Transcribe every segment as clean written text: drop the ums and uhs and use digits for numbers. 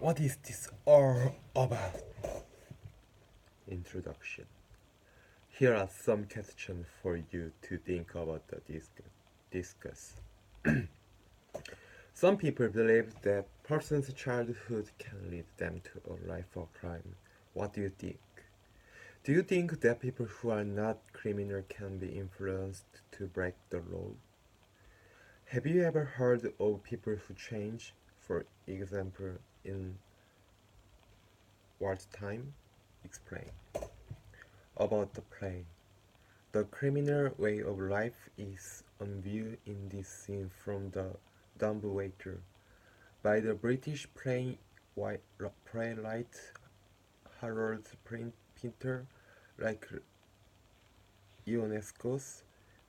What is this all about? Introduction. Here are some questions for you to think about the discuss. Some people believe that person's childhood can lead them to a life of crime. What do you think? Do you think that people who are not criminal can be influenced to break the law? Have you ever heard of people who change, for example, in wartime? Explain. About the play. The criminal way of life is on view in this scene from the Dumbwaiter by the British playwright Harold Pinter, like Ionesco's.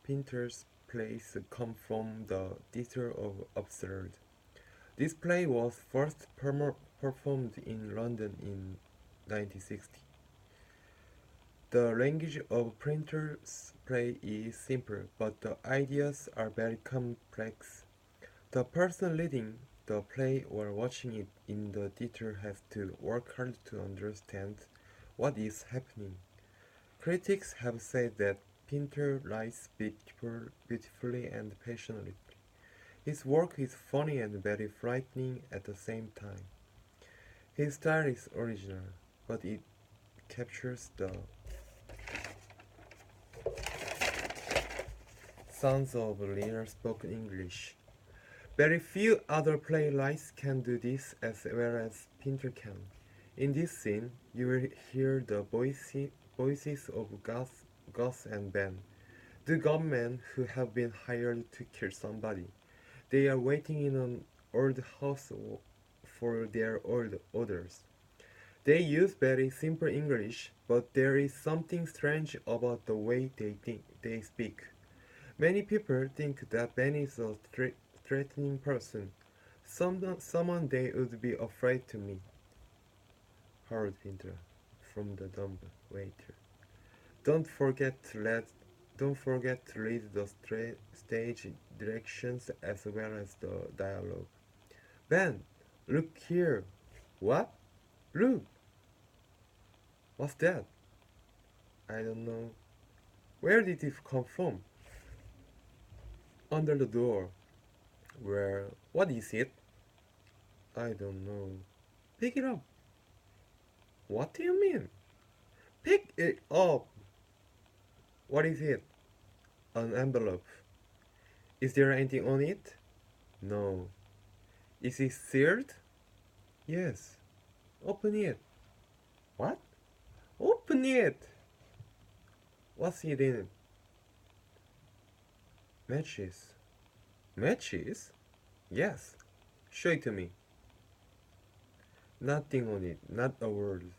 Pinter's plays come from the theatre of absurd. This play was first performed in London in 1960. The language of Pinter's play is simple, but the ideas are very complex. The person leading the play or watching it in the theater has to work hard to understand what is happening. Critics have said that Pinter writes beautifully and passionately. His work is funny and very frightening at the same time. His style is original, but it captures the sounds of linear spoken English. Very few other playwrights can do this as well as Pinter can. In this scene, you will hear the voices of Gus and Ben, two gunmen who have been hired to kill somebody. They are waiting in an old house for their old orders. They use very simple English, but there is something strange about the way they speak. Many people think that Ben is a threatening person, someone they would be afraid to meet. Harold Pinter from the dumb waiter. Don't forget to let don't forget to read the stage directions as well as the dialogue. Ben, look here. What? Look. What's that? I don't know. Where did it come from? Under the door. Where? What is it? I don't know. Pick it up. What do you mean? Pick it up. What is it? An envelope. Is there anything on it? No. Is it sealed? Yes. Open it. What? Open it! What's it in? Matches. Matches? Yes. Show it to me. Nothing on it, not a word.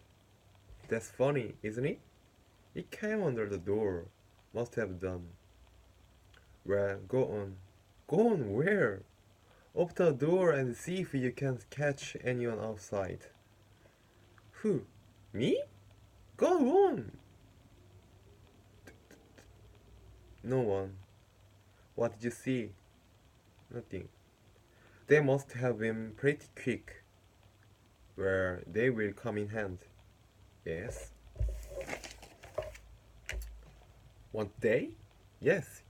That's funny, isn't it? It came under the door. Must have done. Well, go on. Go on where? Open the door and see if you can catch anyone outside. Who? Me? Go on! No one. What did you see? Nothing. They must have been pretty quick. Where they will come in hand. Yes. One day? Yes.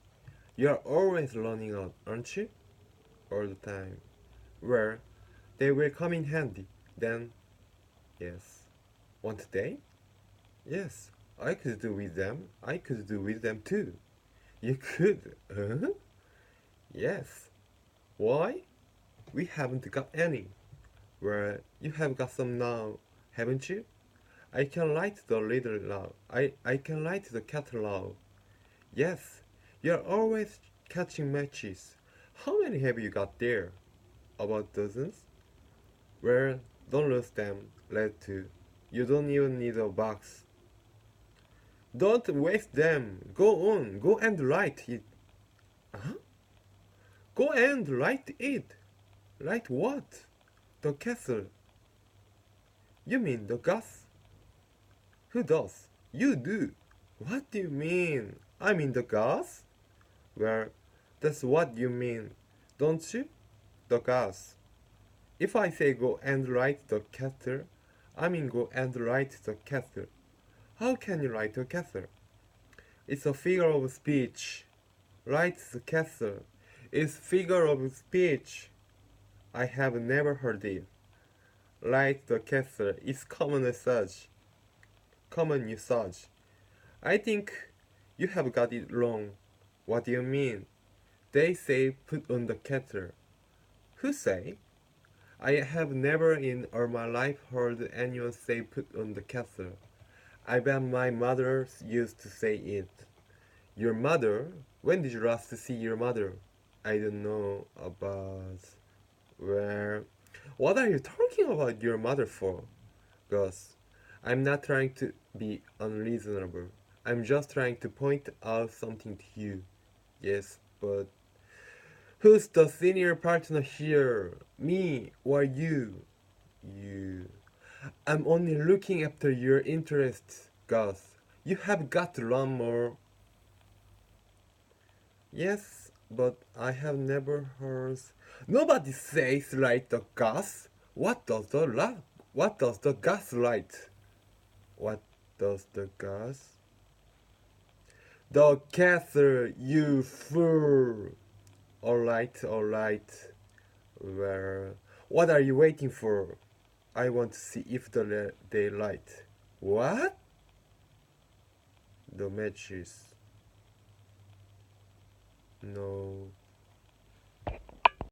You are always learning out, aren't you? All the time. Where they will come in handy. Then, yes. One day? Yes. I could do with them. I could do with them too. You could? Huh? Yes. Why? We haven't got any. Well, you have got some now, haven't you? I can light the little now. I can light the kettle now. Yes, you're always catching matches. How many have you got there? About dozens? Well, don't lose them, lad too. You don't even need a box. Don't waste them. Go on, go and light it. Huh? Go and light it. Light what? The castle. You mean the gas? Who does? You do. What do you mean? I mean the gas? Well, that's what you mean, don't you? The gas. If I say go and write the castle, I mean go and write the castle. How can you write a castle? It's a figure of speech. Write the castle is figure of speech. I have never heard it. Write the castle is common usage. Common usage. I think you have got it wrong. What do you mean? They say put on the kettle. Who say? I have never in all my life heard anyone say put on the kettle. I bet my mother used to say it. Your mother? When did you last see your mother? I don't know about where. What are you talking about your mother for? Gus, I'm not trying to be unreasonable. I'm just trying to point out something to you. Yes, but who's the senior partner here? Me or you? You. I'm only looking after your interests, Gus. You have got to learn more. Yes, but I have never heard. Nobody says light the gas. What does the gas light? What does the gas? The castle, you fool! Alright, alright. Well, what are you waiting for? I want to see if they light. What? The matches. No.